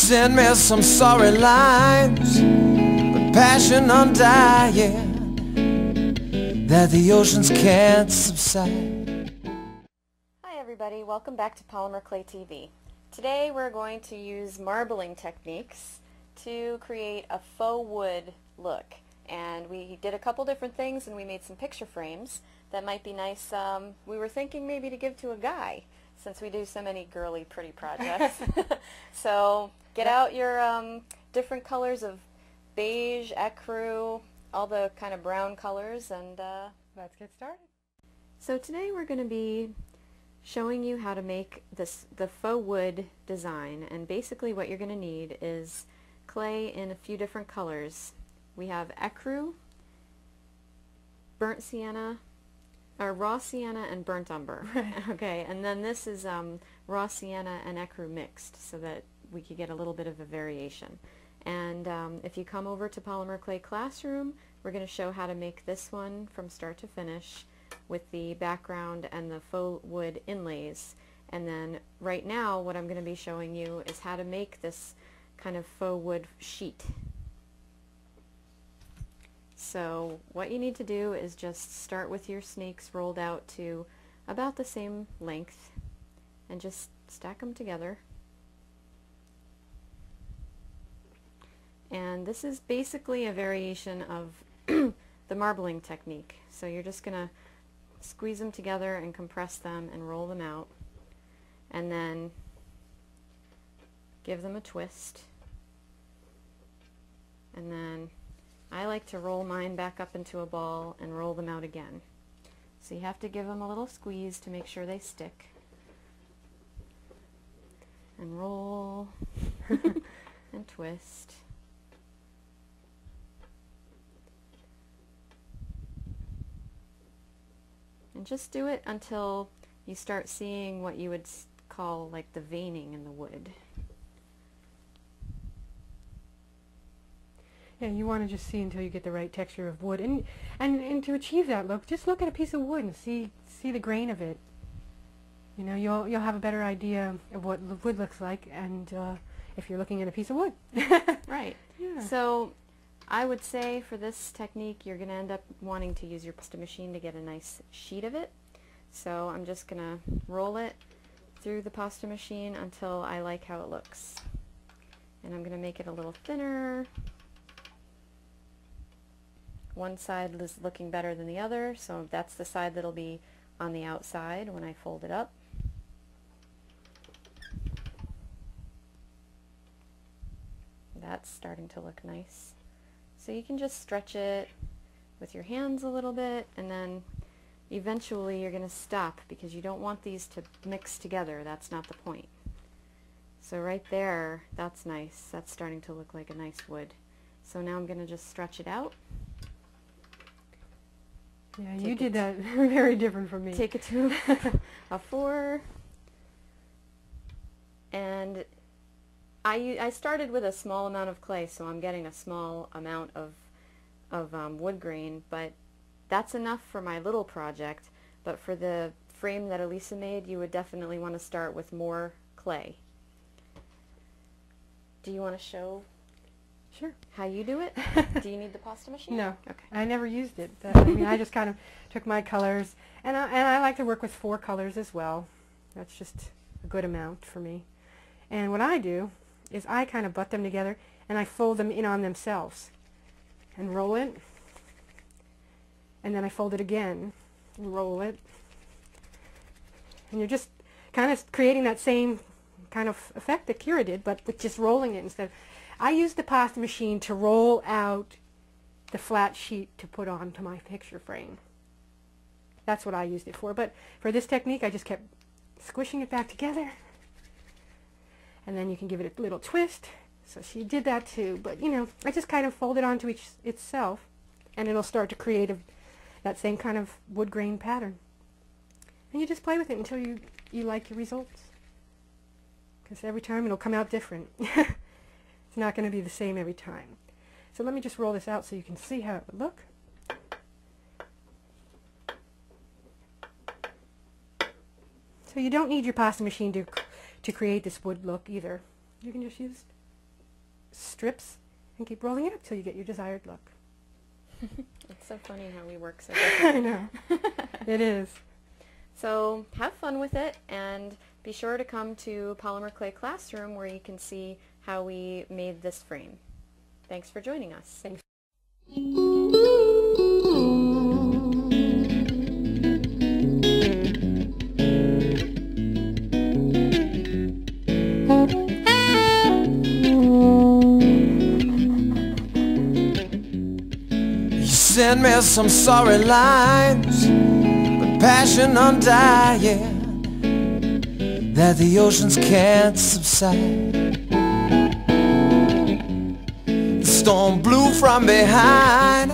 send me some sorry lines, but passion undying, that the oceans can't subside. Hi everybody, welcome back to Polymer Clay TV. Today we're going to use marbling techniques to create a faux wood look. And we did a couple different things and we made some picture frames that might be nice. We were thinking maybe to give to a guy, since we do so many girly pretty projects. So get out your different colors of beige, ecru, all the kind of brown colors, and let's get started. So today we're going to be showing you how to make the faux wood design, and basically what you're going to need is clay in a few different colors. We have ecru, burnt sienna, or raw sienna and burnt umber. Okay, and then this is raw sienna and ecru mixed, so that we could get a little bit of a variation. And if you come over to Polymer Clay Classroom, we're going to show how to make this one from start to finish with the background and the faux wood inlays. And then right now what I'm going to be showing you is how to make this kind of faux wood sheet. So what you need to do is just start with your snakes rolled out to about the same length and just stack them together. And this is basically a variation of the marbling technique. So you're just going to squeeze them together and compress them and roll them out, and then give them a twist. And then I like to roll mine back up into a ball and roll them out again. So you have to give them a little squeeze to make sure they stick. And roll and twist. And just do it until you start seeing what you would call like the veining in the wood. Yeah, you want to just see until you get the right texture of wood, and to achieve that look, just look at a piece of wood and see the grain of it. You know, you'll have a better idea of what wood looks like, and if you're looking at a piece of wood. Right. Yeah. So I would say for this technique you're going to end up wanting to use your pasta machine to get a nice sheet of it. So I'm just going to roll it through the pasta machine until I like how it looks. And I'm going to make it a little thinner. One side is looking better than the other, so that's the side that'll be on the outside when I fold it up. That's starting to look nice. So you can just stretch it with your hands a little bit, and then eventually you're going to stop because you don't want these to mix together. That's not the point. So right there, that's nice. That's starting to look like a nice wood. So now I'm going to just stretch it out. Yeah, you did that very different from me. Take it to a 4. And I started with a small amount of clay, so I'm getting a small amount of wood grain, but that's enough for my little project. But for the frame that Ilysa made, you would definitely want to start with more clay. Do you want to show Sure. how you do it? Do you need the pasta machine? No. Okay. I never used it. I mean, I just kind of took my colors, and I like to work with 4 colors as well. That's just a good amount for me. And what I do is I kind of butt them together, and I fold them in on themselves, and roll it, and then I fold it again, and roll it, and you're just kind of creating that same kind of effect that Kira did, but with just rolling it instead. I use the pasta machine to roll out the flat sheet to put onto my picture frame. That's what I used it for. But for this technique, I just kept squishing it back together. And then you can give it a little twist. So she did that too. But, you know, I just kind of fold it onto itself, and it'll start to create that same kind of wood grain pattern. And you just play with it until you like your results. Because every time it'll come out different. It's not going to be the same every time. So let me just roll this out so you can see how it would look. So you don't need your pasta machine to create this wood look either. You can just use strips and keep rolling it up till you get your desired look. It's so funny how we work so I differently. know. It is. So have fun with it, and be sure to come to Polymer Clay Classroom where you can see how we made this frame. Thanks for joining us. Thanks. Send me some sorry lines, but passion undying, that the oceans can't subside. The storm blew from behind,